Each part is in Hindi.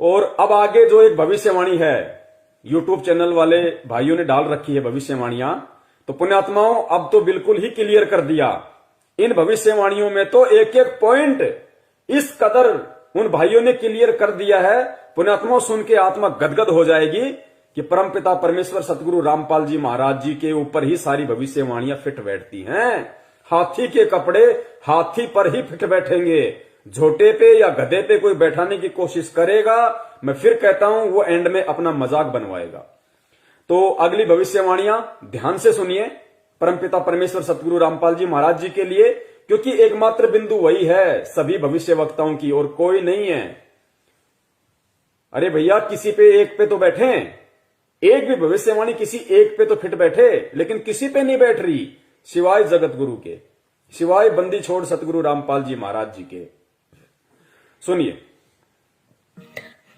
और अब आगे जो एक भविष्यवाणी है, यूट्यूब चैनल वाले भाइयों ने डाल रखी है भविष्यवाणियां, तो पुण्यात्माओं अब तो बिल्कुल ही क्लियर कर दिया। इन भविष्यवाणियों में तो एक एक पॉइंट इस कदर उन भाइयों ने क्लियर कर दिया है, पुण्यात्माओं सुन के आत्मा गदगद हो जाएगी कि परमपिता परमेश्वर सतगुरु रामपाल जी महाराज जी के ऊपर ही सारी भविष्यवाणियां फिट बैठती हैं। हाथी के कपड़े हाथी पर ही फिट बैठेंगे, झोटे पे या गधे पे कोई बैठाने की कोशिश करेगा, मैं फिर कहता हूं वो एंड में अपना मजाक बनवाएगा। तो अगली भविष्यवाणियां ध्यान से सुनिए परमपिता परमेश्वर सतगुरु रामपाल जी महाराज जी के लिए, क्योंकि एकमात्र बिंदु वही है सभी भविष्य वक्ताओं की, और कोई नहीं है। अरे भैया किसी पे एक पे तो बैठे, एक भी भविष्यवाणी किसी एक पे तो फिट बैठे, लेकिन किसी पे नहीं बैठ रही सिवाय जगत गुरु के, सिवाय बंदी छोड़ सतगुरु रामपाल जी महाराज जी के। सुनिए।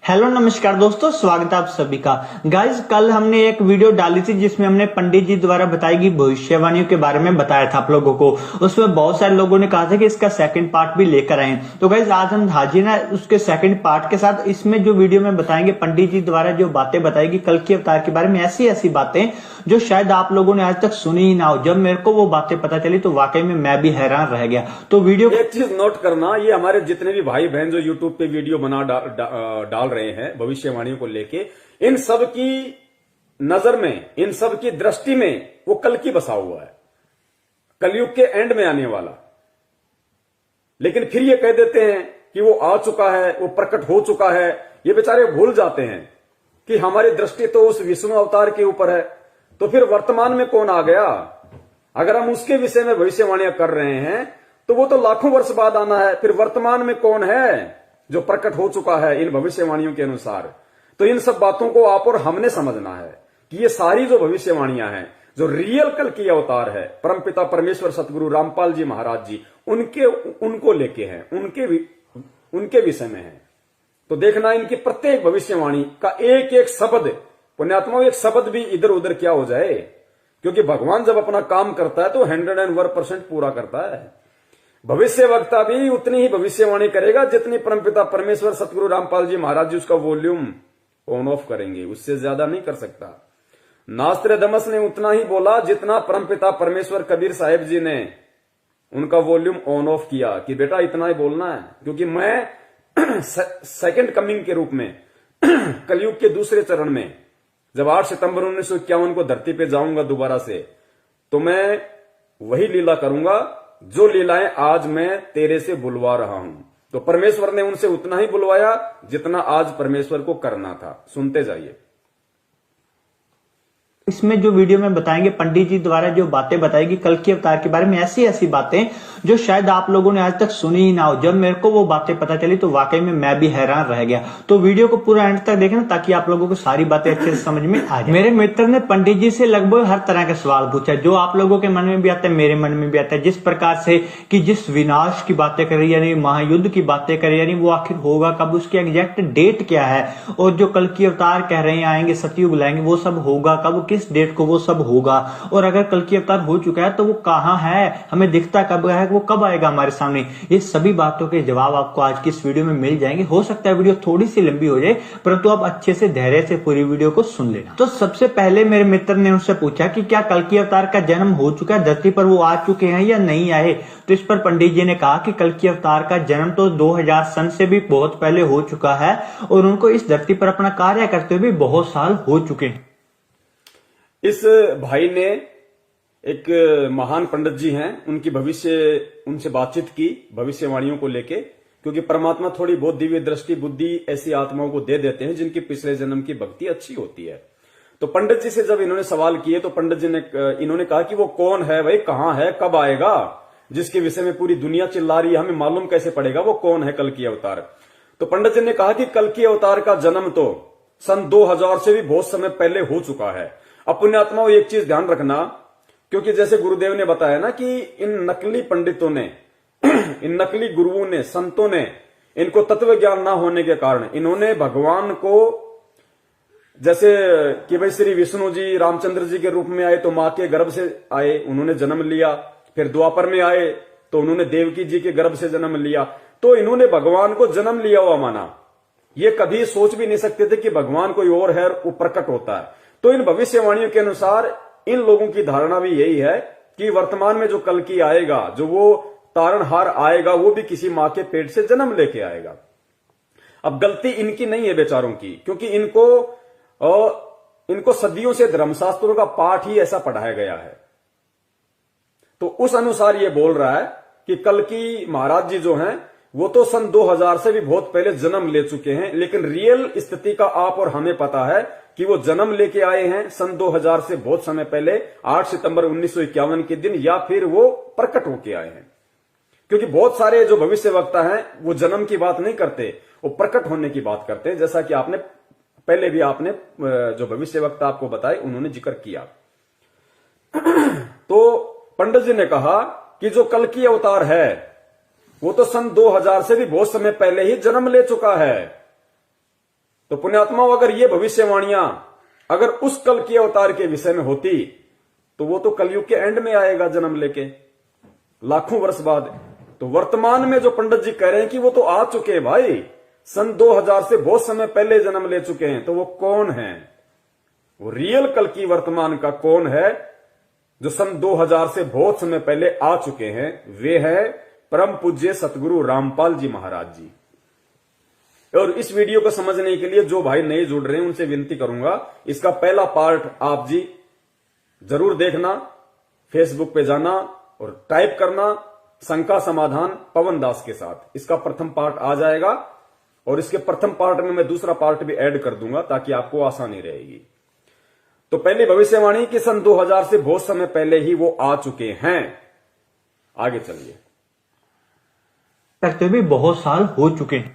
हेलो नमस्कार दोस्तों, स्वागत है आप सभी का। गाइज कल हमने एक वीडियो डाली थी जिसमें हमने पंडित जी द्वारा बताई गई भविष्यवाणियों के बारे में बताया था आप लोगों को। उसमें बहुत सारे लोगों ने कहा था कि इसका सेकंड पार्ट भी लेकर आए। तो गाइज आज हम हाजिर हैं उसके सेकंड पार्ट के साथ। इसमें जो वीडियो में बताएंगे पंडित जी द्वारा जो बातें बताएगी कल के अवतार के बारे में, ऐसी ऐसी बातें जो शायद आप लोगों ने आज तक सुनी ही ना हो। जब मेरे को वो बातें पता चली तो वाकई में मैं भी हैरान रह गया। तो वीडियो एक चीज नोट करना, ये हमारे जितने भी भाई बहन जो यूट्यूब पे वीडियो बना डाल रहे हैं भविष्यवाणियों को लेके, इन सब की नजर में, इन सब की दृष्टि में वो कल की बसा हुआ है, कलयुग के एंड में आने वाला। लेकिन फिर ये कह देते हैं कि वो आ चुका है, वो प्रकट हो चुका है। ये बेचारे भूल जाते हैं कि हमारी दृष्टि तो उस विष्णु अवतार के ऊपर है। तो फिर वर्तमान में कौन आ गया? अगर हम उसके विषय में भविष्यवाणियां कर रहे हैं तो वो तो लाखों वर्ष बाद आना है। फिर वर्तमान में कौन है जो प्रकट हो चुका है इन भविष्यवाणियों के अनुसार? तो इन सब बातों को आप और हमने समझना है कि ये सारी जो भविष्यवाणियां हैं, जो रियल कल की अवतार है परमपिता परमेश्वर सतगुरु रामपाल जी महाराज जी, उनको लेके हैं, उनके विषय में है। तो देखना इनकी प्रत्येक भविष्यवाणी का एक एक शब्द, पुण्यात्माओं एक शब्द भी इधर उधर क्या हो जाए, क्योंकि भगवान जब अपना काम करता है तो 101% पूरा करता है। भविष्य वक्ता भी उतनी ही भविष्यवाणी करेगा जितनी परमपिता परमेश्वर सतगुरु रामपाल जी महाराज जी उसका वॉल्यूम ऑन ऑफ करेंगे, उससे ज्यादा नहीं कर सकता। नास्त्रदमस ने उतना ही बोला जितना परमपिता परमेश्वर कबीर साहिब जी ने उनका वॉल्यूम ऑन ऑफ किया कि बेटा इतना ही बोलना है, क्योंकि मैं सेकंड कमिंग के रूप में कलयुग के दूसरे चरण में जब 8 सितंबर 1951 को धरती पे जाऊंगा दोबारा से, तो मैं वही लीला करूंगा जो लीलाएं आज मैं तेरे से बुलवा रहा हूं। तो परमेश्वर ने उनसे उतना ही बुलवाया जितना आज परमेश्वर को करना था। सुनते जाइए। इसमें जो वीडियो में बताएंगे पंडित जी द्वारा जो बातें बताएगी कल के अवतार के बारे में, ऐसी ऐसी बातें जो शायद आप लोगों ने आज तक सुनी ही ना हो। जब मेरे को वो बातें पता चली तो वाकई में मैं भी हैरान रह गया। तो वीडियो को पूरा एंड तक देखना ताकि आप लोगों को सारी बातें अच्छे से समझ में आ जाए। मेरे मित्र ने पंडित जी से लगभग हर तरह के सवाल पूछा जो आप लोगों के मन में भी आता है, मेरे मन में भी आता है। जिस प्रकार से कि जिस विनाश की बातें करी, यानी महायुद्ध की बातें करी, यानी वो आखिर होगा कब, उसकी एग्जैक्ट डेट क्या है, और जो कल की अवतार कह रहे हैं आएंगे, सतयुग लाएंगे, वो सब होगा कब, किस डेट को वो सब होगा, और अगर कल की अवतार हो चुका है तो वो कहां है, हमें दिखता कब है, वो कब आएगा हमारे सामने। ये सभी बातों के जवाब आपको आज की इस वीडियो में मिल जाएंगे। हो सकता है वीडियो थोड़ी सी लंबी हो जाए, परंतु आप अच्छे से धैर्य से पूरी वीडियो को सुन लेना। तो सबसे पहले मेरे मित्र ने उनसे पूछा कि क्या कल की अवतार का जन्म हो चुका है, धरती पर वो आ चुके हैं या नहीं आए। तो इस पर पंडित जी ने कहा कि कल की अवतार का जन्म तो 2000 सन से भी बहुत पहले हो चुका है, और उनको इस धरती पर अपना कार्य करते हुए बहुत साल हो चुके हैं। इस भाई ने, एक महान पंडित जी हैं, उनसे बातचीत की भविष्यवाणियों को लेके, क्योंकि परमात्मा थोड़ी बहुत दिव्य दृष्टि बुद्धि ऐसी आत्माओं को दे देते हैं जिनकी पिछले जन्म की भक्ति अच्छी होती है। तो पंडित जी से जब इन्होंने सवाल किए तो पंडित जी ने इन्होंने कहा कि वो कौन है भाई, कहां है, कब आएगा, जिसके विषय में पूरी दुनिया चिल्ला रही है, हमें मालूम कैसे पड़ेगा वो कौन है कल की अवतार। तो पंडित जी ने कहा कि कल की अवतार का जन्म तो सन 2000 से भी बहुत समय पहले हो चुका है। अब पुण्यात्माओं एक चीज ध्यान रखना, क्योंकि जैसे गुरुदेव ने बताया ना कि इन नकली पंडितों ने इन नकली गुरुओं ने, संतों ने, इनको तत्व ज्ञान ना होने के कारण इन्होंने भगवान को, जैसे कि भाई श्री विष्णु जी रामचंद्र जी के रूप में आए तो मां के गर्भ से आए, उन्होंने जन्म लिया। फिर द्वापर में आए तो उन्होंने देवकी जी के गर्भ से जन्म लिया। तो इन्होंने भगवान को जन्म लिया हुआ माना। ये कभी सोच भी नहीं सकते थे कि भगवान कोई और है, वो प्रकट होता है। तो इन भविष्यवाणियों के अनुसार इन लोगों की धारणा भी यही है कि वर्तमान में जो कल्कि आएगा, जो वो तारणहार आएगा, वो भी किसी मां के पेट से जन्म लेके आएगा। अब गलती इनकी नहीं है बेचारों की, क्योंकि इनको सदियों से धर्मशास्त्रों का पाठ ही ऐसा पढ़ाया गया है। तो उस अनुसार ये बोल रहा है कि कल्कि महाराज जी जो हैं वो तो सन 2000 से भी बहुत पहले जन्म ले चुके हैं, लेकिन रियल स्थिति का आप और हमें पता है कि वो जन्म लेके आए हैं सन 2000 से बहुत समय पहले, 8 सितंबर 1951 के दिन, या फिर वो प्रकट होके आए हैं। क्योंकि बहुत सारे जो भविष्य वक्ता हैं वो जन्म की बात नहीं करते, वो प्रकट होने की बात करते हैं, जैसा कि आपने पहले भी आपने जो भविष्य वक्ता आपको बताए उन्होंने जिक्र किया। तो पंडित जी ने कहा कि जो कल्कि अवतार है वो तो सन 2000 से भी बहुत समय पहले ही जन्म ले चुका है। तो पुण्यात्माओं, अगर ये भविष्यवाणियां अगर उस कल्कि अवतार के विषय में होती तो वो तो कलयुग के एंड में आएगा जन्म लेके, लाखों वर्ष बाद। तो वर्तमान में जो पंडित जी कह रहे हैं कि वो तो आ चुके हैं भाई, सन 2000 से बहुत समय पहले जन्म ले चुके हैं, तो वो कौन है? वो रियल कल्कि वर्तमान का कौन है जो सन 2000 से बहुत समय पहले आ चुके हैं? वे है परम पूज्य सतगुरु रामपाल जी महाराज जी। और इस वीडियो को समझने के लिए जो भाई नए जुड़ रहे हैं उनसे विनती करूंगा, इसका पहला पार्ट आप जी जरूर देखना, फेसबुक पे जाना और टाइप करना शंका समाधान पवन दास के साथ। इसका प्रथम पार्ट आ जाएगा और इसके प्रथम पार्ट में मैं दूसरा पार्ट भी ऐड कर दूंगा ताकि आपको आसानी रहेगी। तो पहली भविष्यवाणी कि सन 2000 से बहुत समय पहले ही वो आ चुके हैं। आगे चलिए। करते भी बहुत साल हो चुके हैं।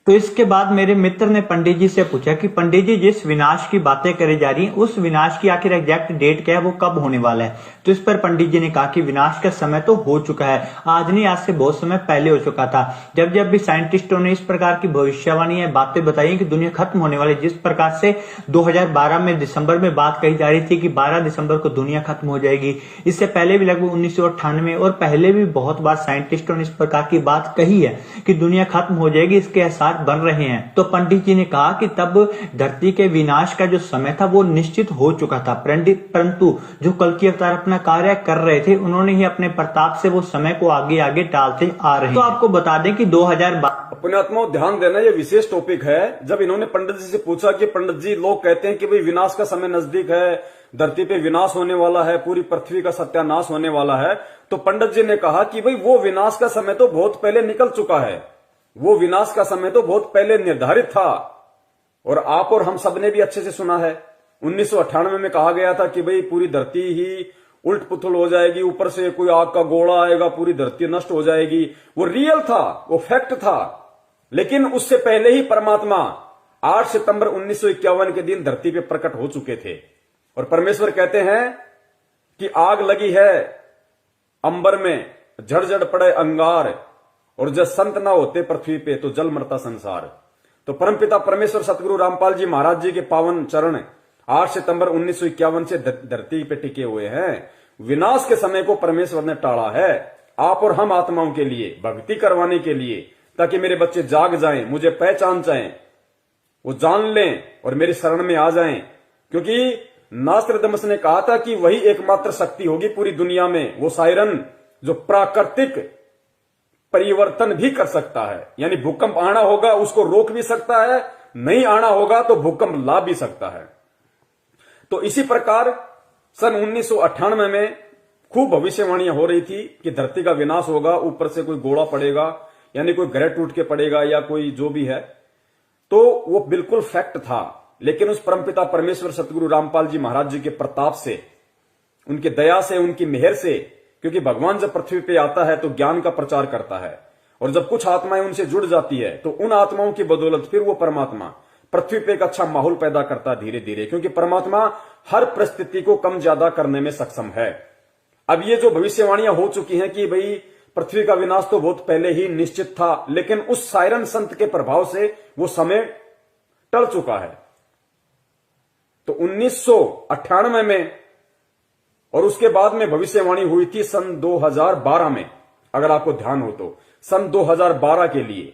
तो इसके बाद मेरे मित्र ने पंडित जी से पूछा कि पंडित जी जिस विनाश की बातें करी जा रही हैं उस विनाश की आखिर एग्जैक्ट डेट क्या है, वो कब होने वाला है? तो इस पर पंडित जी ने कहा कि विनाश का समय तो हो चुका है, आज नहीं आज से बहुत समय पहले हो चुका था। जब जब भी साइंटिस्टों ने इस प्रकार की भविष्यवाणी बातें बताई कि दुनिया खत्म होने वाली, जिस प्रकार से 2012 में दिसंबर में बात कही जा रही थी कि 12 दिसंबर को दुनिया खत्म हो जाएगी, इससे पहले भी लगभग 1998 और पहले भी बहुत बार साइंटिस्टों ने इस प्रकार की बात कही है कि दुनिया खत्म हो जाएगी, इसके आसार बन रहे हैं। तो पंडित जी ने कहा कि तब धरती के विनाश का जो समय था वो निश्चित हो चुका था, परंतु जो कल्कि अवतार अपना कार्य कर रहे थे उन्होंने ही अपने प्रताप से वो समय को आगे आगे टालते आ रहे हैं। तो आपको बता दें कि 2012 पुण्यात्माओं ध्यान देना, ये विशेष टॉपिक है। जब इन्होंने पंडित जी से पूछा कि पंडित जी लोग कहते हैं कि भाई विनाश का समय नजदीक है, धरती पे विनाश होने वाला है, पूरी पृथ्वी का सत्यानाश होने वाला है, तो पंडित जी ने कहा कि भाई वो विनाश का समय तो बहुत पहले निकल चुका है, वो विनाश का समय तो बहुत पहले निर्धारित था। और आप और हम सबने भी अच्छे से सुना है, 1998 में कहा गया था कि भाई पूरी धरती ही उल्ट पुथल हो जाएगी, ऊपर से कोई आग का गोला आएगा, पूरी धरती नष्ट हो जाएगी। वो रियल था, वो फैक्ट था। लेकिन उससे पहले ही परमात्मा 8 सितंबर 1951 के दिन धरती पे प्रकट हो चुके थे। और परमेश्वर कहते हैं कि आग लगी है अंबर में, झड़झड़ पड़े अंगार, और जब संत ना होते पृथ्वी पे तो जल मरता संसार। तो परमपिता परमेश्वर सतगुरु रामपाल जी महाराज जी के पावन चरण 8 सितंबर 1951 से धरती पे टिके हुए हैं। विनाश के समय को परमेश्वर ने टाला है आप और हम आत्माओं के लिए, भक्ति करवाने के लिए, ताकि मेरे बच्चे जाग जाएं, मुझे पहचान जाएं, वो जान लें और मेरी शरण में आ जाएं। क्योंकि नास्त्रदमस ने कहा था कि वही एकमात्र शक्ति होगी पूरी दुनिया में, वो सायरन जो प्राकृतिक परिवर्तन भी कर सकता है। यानी भूकंप आना होगा उसको रोक भी सकता है, नहीं आना होगा तो भूकंप ला भी सकता है। तो इसी प्रकार सन 1998 में खूब भविष्यवाणियां हो रही थी कि धरती का विनाश होगा, ऊपर से कोई गोला पड़ेगा, यानी कोई ग्रह टूट के पड़ेगा या कोई जो भी है। तो वो बिल्कुल फैक्ट था। लेकिन उस परमपिता परमेश्वर सतगुरु रामपाल जी महाराज जी के प्रताप से, उनकी दया से, उनकी मेहर से, क्योंकि भगवान जब पृथ्वी पे आता है तो ज्ञान का प्रचार करता है, और जब कुछ आत्माएं उनसे जुड़ जाती है तो उन आत्माओं की बदौलत फिर वो परमात्मा पृथ्वी पे एक अच्छा माहौल पैदा करता धीरे धीरे, क्योंकि परमात्मा हर परिस्थिति को कम ज्यादा करने में सक्षम है। अब ये जो भविष्यवाणियां हो चुकी हैं कि भाई पृथ्वी का विनाश तो बहुत पहले ही निश्चित था, लेकिन उस सायरन संत के प्रभाव से वो समय टल चुका है। तो 1998 में और उसके बाद में भविष्यवाणी हुई थी सन 2012 में अगर आपको ध्यान हो तो, सन 2012 के लिए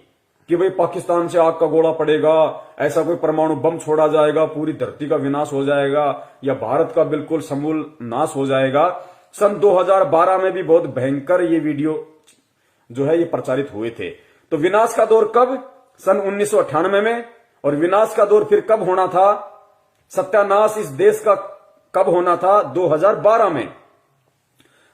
कि भाई पाकिस्तान से आग का गोला पड़ेगा, ऐसा कोई परमाणु बम छोड़ा जाएगा, पूरी धरती का विनाश हो जाएगा या भारत का बिल्कुल समूल नाश हो जाएगा। सन 2012 में भी बहुत भयंकर ये वीडियो जो है ये प्रचारित हुए थे। तो विनाश का दौर कब? सन 1998 में। और विनाश का दौर फिर कब होना था? सत्यानाश इस देश का कब होना था? 2012 में।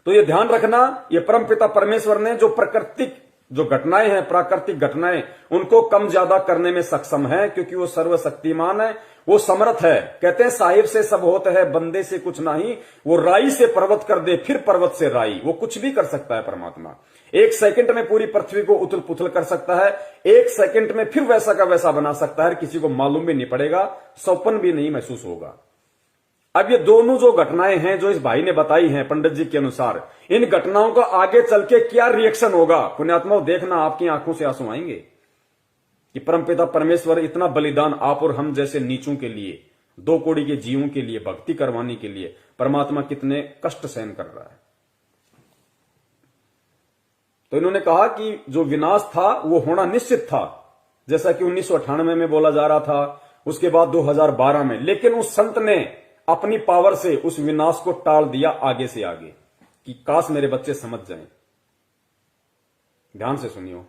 तो ये ध्यान रखना, ये परमपिता परमेश्वर ने जो प्राकृतिक जो घटनाएं हैं, प्राकृतिक घटनाएं, उनको कम ज्यादा करने में सक्षम है, क्योंकि वो सर्वशक्तिमान है, वो समर्थ है। कहते हैं साहिब से सब होता है, बंदे से कुछ नहीं। वो राई से पर्वत कर दे, फिर पर्वत से राई। वो कुछ भी कर सकता है परमात्मा। 1 सेकंड में पूरी पृथ्वी को उथल पुथल कर सकता है, 1 सेकंड में फिर वैसा का वैसा बना सकता है। किसी को मालूम भी नहीं पड़ेगा, सौपन भी नहीं महसूस होगा। अब ये दोनों जो घटनाएं हैं जो इस भाई ने बताई हैं पंडित जी के अनुसार, इन घटनाओं का आगे चल के क्या रिएक्शन होगा, पुण्यात्माओं देखना, आपकी आंखों से आंसू आएंगे कि परमपिता परमेश्वर इतना बलिदान आप और हम जैसे नीचों के लिए, 2 कौड़ी के जीवों के लिए, भक्ति करवाने के लिए परमात्मा कितने कष्ट सहन कर रहा है। तो इन्होंने कहा कि जो विनाश था वो होना निश्चित था, जैसा कि 1998 में बोला जा रहा था, उसके बाद 2012 में। लेकिन उस संत ने अपनी पावर से उस विनाश को टाल दिया आगे से आगे, कि काश मेरे बच्चे समझ जाएं। ध्यान से सुनियो।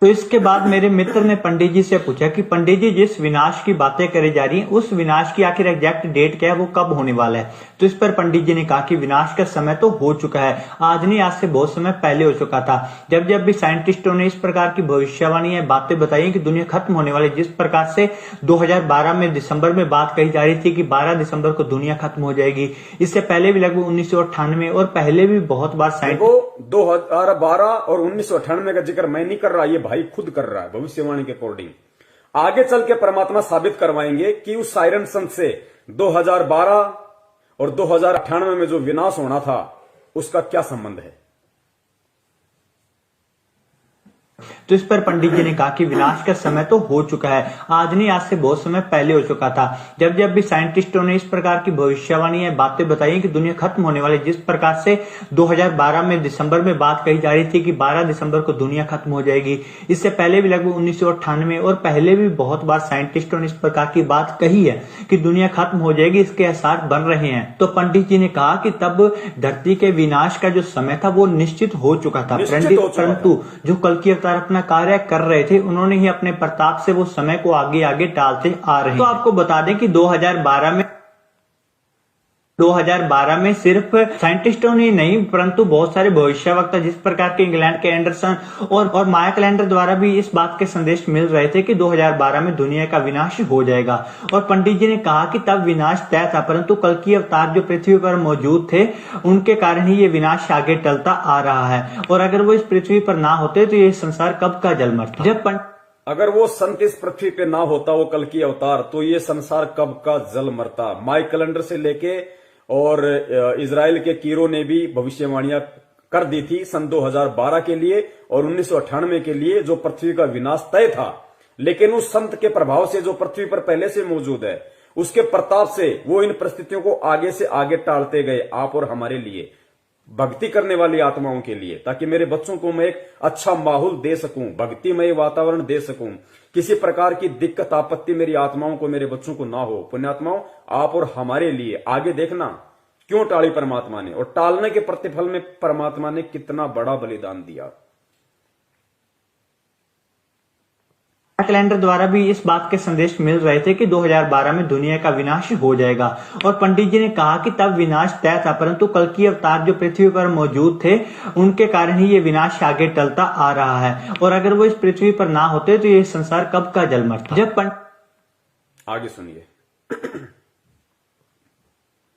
तो इसके बाद मेरे मित्र ने पंडित जी से पूछा कि पंडित जी जिस विनाश की बातें करी जा रही हैं, उस विनाश की आखिर एग्जैक्ट डेट क्या है, वो कब होने वाला है। तो इस पर पंडित जी ने कहा कि विनाश का समय तो हो चुका है, आज नहीं आज से बहुत समय पहले हो चुका था। जब जब भी साइंटिस्टों ने इस प्रकार की भविष्यवाणी या बातें बताई कि दुनिया खत्म होने वाली, जिस प्रकार से 2012 में दिसंबर में बात कही जा रही थी कि 12 दिसंबर को दुनिया खत्म हो जाएगी, इससे पहले भी लगभग 1998 और पहले भी बहुत बार साइंटिस्ट 2012 और 1998 का जिक्र मैं नहीं कर रहा, ये भाई खुद कर रहा है भविष्यवाणी के अकॉर्डिंग। आगे चल के परमात्मा साबित करवाएंगे कि उस सायरन संत से 2012 और 2098 में जो विनाश होना था उसका क्या संबंध है। तो इस पर पंडित जी ने कहा कि विनाश का समय तो हो चुका है, आज नहीं आज से बहुत समय पहले हो चुका था। जब जब भी साइंटिस्टों ने इस प्रकार की भविष्यवाणी या बातें बताई कि दुनिया खत्म होने वाली, जिस प्रकार से 2012 में दिसंबर में बात कही जा रही थी कि 12 दिसंबर को दुनिया खत्म हो जाएगी, इससे पहले भी लगभग 1998 और पहले भी बहुत बार साइंटिस्टों ने इस प्रकार की बात कही है कि दुनिया खत्म हो जाएगी, इसके आसार बन रहे हैं। तो पंडित जी ने कहा कि तब धरती के विनाश का जो समय था वो निश्चित हो चुका था, परंतु जो कल की अवतार अपना कार्य कर रहे थे, उन्होंने ही अपने प्रताप से वो समय को आगे आगे टालते आ रहे हैं। तो आपको बता दें कि 2012 में सिर्फ साइंटिस्टों ने नहीं परंतु बहुत सारे भविष्यवक्ता, जिस प्रकार के इंग्लैंड के एंडरसन और माया कैलेंडर द्वारा भी इस बात के संदेश मिल रहे थे कि 2012 में दुनिया का विनाश हो जाएगा। और पंडित जी ने कहा कि तब विनाश तय था, परंतु कल की अवतार जो पृथ्वी पर मौजूद थे उनके कारण ही ये विनाश आगे टलता आ रहा है, और अगर वो इस पृथ्वी पर ना होते तो ये संसार कब का जल मरता। जब अगर वो संत इस पृथ्वी पे ना होता, वो कल की अवतार, तो ये संसार कब का जल मरता। माया कैलेंडर से लेके और इजराइल के कीरो ने भी भविष्यवाणियां कर दी थी सन 2012 के लिए और 1998 के लिए, जो पृथ्वी का विनाश तय था। लेकिन उस संत के प्रभाव से जो पृथ्वी पर पहले से मौजूद है, उसके प्रताप से वो इन परिस्थितियों को आगे से आगे टालते गए, आप और हमारे लिए, भक्ति करने वाली आत्माओं के लिए, ताकि मेरे बच्चों को मैं एक अच्छा माहौल दे सकूं, भक्तिमय वातावरण दे सकूं, किसी प्रकार की दिक्कत आपत्ति मेरी आत्माओं को, मेरे बच्चों को ना हो। पुण्यात्माओं, आप और हमारे लिए आगे देखना क्यों टाली परमात्मा ने, और टालने के प्रतिफल में परमात्मा ने कितना बड़ा बलिदान दिया। कैलेंडर द्वारा भी इस बात के संदेश मिल रहे थे कि 2012 में दुनिया का विनाश हो जाएगा, और पंडित जी ने कहा कि तब विनाश तय था, परंतु कल की अवतार जो पृथ्वी पर मौजूद थे उनके कारण ही ये विनाश आगे टलता आ रहा है, और अगर वो इस पृथ्वी पर ना होते तो ये संसार कब का जल मरता। जब आगे सुनिए।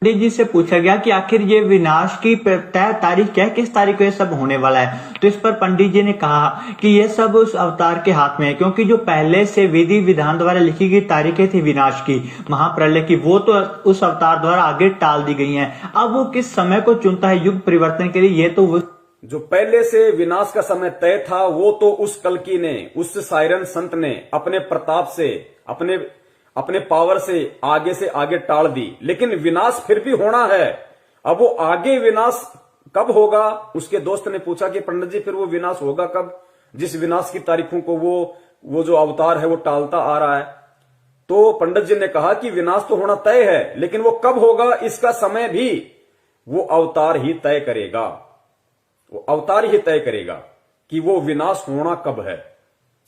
पंडित जी से पूछा गया कि आखिर ये विनाश की तय तारीख क्या है, किस तारीख को ये सब होने वाला है। तो इस पर पंडित जी ने कहा कि ये सब उस अवतार के हाथ में है, क्योंकि जो पहले से विधि विधान द्वारा लिखी गई तारीखें थी विनाश की, महाप्रलय की, वो तो उस अवतार द्वारा आगे टाल दी गई हैं। अब वो किस समय को चुनता है युग परिवर्तन के लिए, ये तो वो जो पहले से विनाश का समय तय था वो तो उस कल्कि ने, उस सायरन संत ने अपने प्रताप से, अपने पावर से आगे टाल दी। लेकिन विनाश फिर भी होना है। अब वो आगे विनाश कब होगा? उसके दोस्त ने पूछा कि पंडित जी फिर वो विनाश होगा कब, जिस विनाश की तारीखों को वो जो अवतार है वो टालता आ रहा है। तो पंडित जी ने कहा कि विनाश तो होना तय है, लेकिन वो कब होगा इसका समय भी वो अवतार ही तय करेगा। वो अवतार ही तय करेगा कि वो विनाश होना कब है।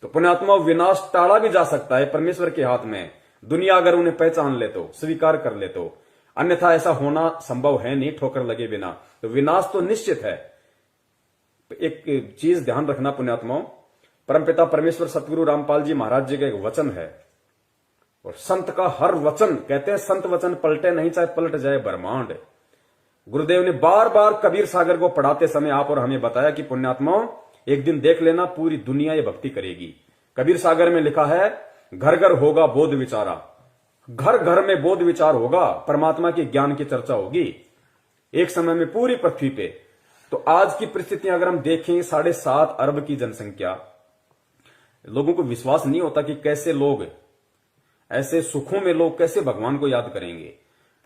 तो पुण्यात्मा, विनाश टाला भी जा सकता है, परमेश्वर के हाथ में। दुनिया अगर उन्हें पहचान ले तो, स्वीकार कर ले तो, अन्यथा ऐसा होना संभव है नहीं ठोकर लगे बिना। तो विनाश तो निश्चित है। एक चीज ध्यान रखना पुण्यात्माओं, परमपिता परमेश्वर सतगुरु रामपाल जी महाराज जी का एक वचन है, और संत का हर वचन, कहते हैं संत वचन पलटे नहीं चाहे पलट जाए ब्रह्मांड। गुरुदेव ने बार बार कबीर सागर को पढ़ाते समय आप और हमें बताया कि पुण्यात्माओं, एक दिन देख लेना पूरी दुनिया ये भक्ति करेगी। कबीर सागर में लिखा है, घर घर होगा बोध विचारा। घर घर में बोध विचार होगा, परमात्मा के ज्ञान की चर्चा होगी एक समय में पूरी पृथ्वी पे। तो आज की परिस्थितियां अगर हम देखें, 7.5 अरब की जनसंख्या, लोगों को विश्वास नहीं होता कि कैसे लोग ऐसे सुखों में लोग कैसे भगवान को याद करेंगे।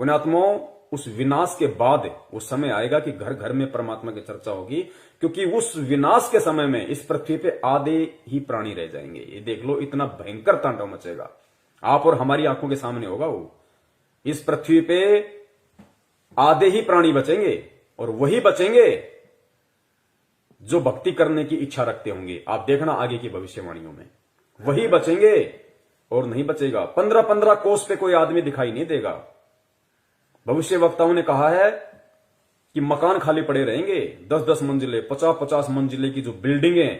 पुण्यात्माओं, उस विनाश के बाद वो समय आएगा कि घर घर में परमात्मा की चर्चा होगी, क्योंकि उस विनाश के समय में इस पृथ्वी पे आधे ही प्राणी रह जाएंगे। ये देख लो, इतना भयंकर तांडव मचेगा, आप और हमारी आंखों के सामने होगा। वो इस पृथ्वी पे आधे ही प्राणी बचेंगे, और वही बचेंगे जो भक्ति करने की इच्छा रखते होंगे। आप देखना आगे की भविष्यवाणियों में, वही बचेंगे और नहीं बचेगा। 15-15 कोस पे कोई आदमी दिखाई नहीं देगा। भविष्य वक्ताओं ने कहा है कि मकान खाली पड़े रहेंगे, 10-10 मंजिले, 50-50 मंजिले की जो बिल्डिंगें,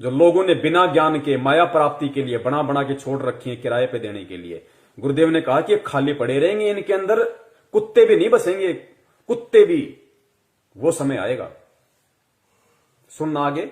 जो लोगों ने बिना ज्ञान के माया प्राप्ति के लिए बना बना के छोड़ रखी है किराए पे देने के लिए। गुरुदेव ने कहा कि खाली पड़े रहेंगे, इनके अंदर कुत्ते भी नहीं बसेंगे, कुत्ते भी। वो समय आएगा, सुनना आगे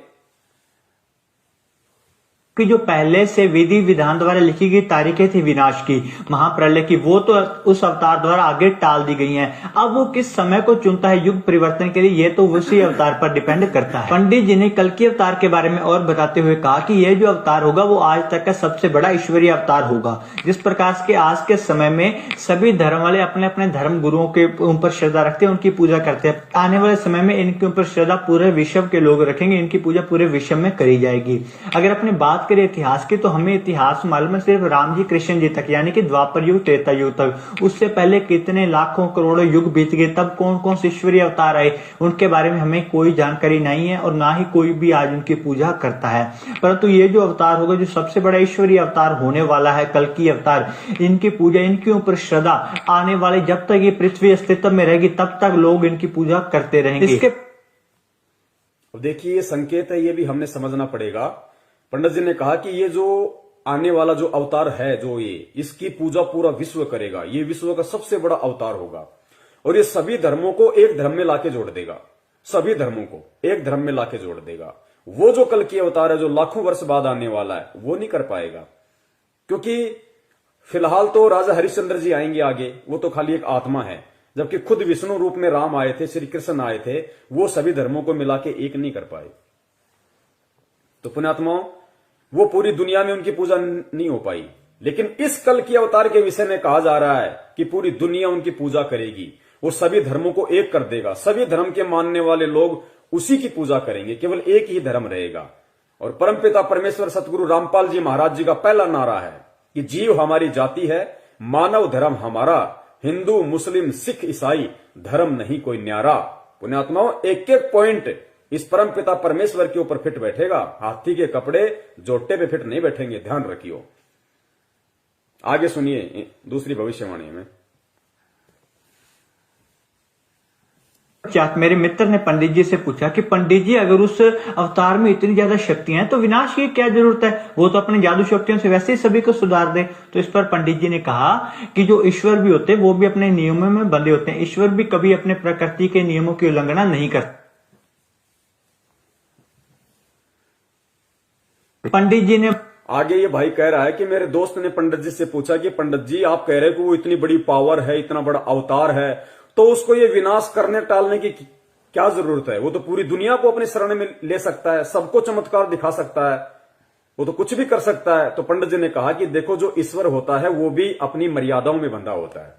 कि जो पहले से विधि विधान द्वारा लिखी गई तारीखें थी विनाश की, महाप्रलय की, वो तो उस अवतार द्वारा आगे टाल दी गई हैं। अब वो किस समय को चुनता है युग परिवर्तन के लिए, ये तो उसी अवतार पर डिपेंड करता है। पंडित जी ने कल के अवतार के बारे में और बताते हुए कहा कि यह जो अवतार होगा वो आज तक का सबसे बड़ा ईश्वरीय अवतार होगा। जिस प्रकार के आज के समय में सभी धर्म वाले अपने अपने धर्म गुरुओं के ऊपर श्रद्धा रखते हैं, उनकी पूजा करते हैं, आने वाले समय में इनके ऊपर श्रद्धा पूरे विश्व के लोग रखेंगे, इनकी पूजा पूरे विश्व में करी जाएगी। अगर अपनी बात करें इतिहास की, तो हमें इतिहास मालूम है सिर्फ राम जी कृष्ण जी तक, यानी कि द्वापर युग त्रेता युग तक। उससे पहले कितने लाखों करोड़ों युग बीत गए, तब कौन कौन से ईश्वरीय अवतार आए, उनके बारे में हमें कोई जानकारी नहीं है, और ना ही कोई भी आज उनकी पूजा करता है। परंतु ये जो अवतार होगा, जो सबसे बड़ा ईश्वरीय अवतार होने वाला है, कल की अवतार, इनकी पूजा, इनके ऊपर श्रद्धा आने वाले, जब तक ये पृथ्वी अस्तित्व में रहेगी तब तक लोग इनकी पूजा करते रहेंगे। इसके देखिए, ये संकेत है, ये भी हमने समझना पड़ेगा। पंडित जी ने कहा कि ये जो आने वाला जो अवतार है, जो ये, इसकी पूजा पूरा विश्व करेगा, ये विश्व का सबसे बड़ा अवतार होगा, और ये सभी धर्मों को एक धर्म में लाके जोड़ देगा, सभी धर्मों को एक धर्म में लाके जोड़ देगा। वो जो कल की अवतार है, जो लाखों वर्ष बाद आने वाला है, वो नहीं कर पाएगा, क्योंकि फिलहाल तो राजा हरिश्चंद्र जी आएंगे आगे, वो तो खाली एक आत्मा है, जबकि खुद विष्णु रूप में राम आए थे, श्री कृष्ण आए थे, वो सभी धर्मों को मिला के एक नहीं कर पाए। तो पुण्यात्माओं, वो पूरी दुनिया में उनकी पूजा नहीं हो पाई, लेकिन इस कल की अवतार के विषय में कहा जा रहा है कि पूरी दुनिया उनकी पूजा करेगी, वो सभी धर्मों को एक कर देगा, सभी धर्म के मानने वाले लोग उसी की पूजा करेंगे, केवल एक ही धर्म रहेगा। और परमपिता परमेश्वर सतगुरु रामपाल जी महाराज जी का पहला नारा है कि जीव हमारी जाति है, मानव धर्म हमारा, हिंदू मुस्लिम सिख ईसाई धर्म नहीं कोई न्यारा। पुण्यात्माओं, एक एक पॉइंट इस परमपिता परमेश्वर के ऊपर फिट बैठेगा, हाथी के कपड़े जोटे पे फिट नहीं बैठेंगे, ध्यान रखियो। आगे सुनिए दूसरी भविष्यवाणी में। मेरे मित्र ने पंडित जी से पूछा कि पंडित जी, अगर उस अवतार में इतनी ज्यादा शक्तियां हैं तो विनाश की क्या जरूरत है, वो तो अपने जादू शक्तियों से वैसे ही सभी को सुधार दे। तो इस पर पंडित जी ने कहा कि जो ईश्वर भी होते हैं वो भी अपने नियमों में बंधे होते हैं, ईश्वर भी कभी अपने प्रकृति के नियमों की उल्लंघना नहीं करते। पंडित जी ने आगे ये भाई कह रहा है कि मेरे दोस्त ने पंडित जी से पूछा कि पंडित जी, आप कह रहे हैं कि वो इतनी बड़ी पावर है, इतना बड़ा अवतार है, तो उसको ये विनाश करने टालने की क्या जरूरत है? वो तो पूरी दुनिया को अपने शरण में ले सकता है, सबको चमत्कार दिखा सकता है, वो तो कुछ भी कर सकता है। तो पंडित जी ने कहा कि देखो, जो ईश्वर होता है वो भी अपनी मर्यादाओं में बंधा होता है।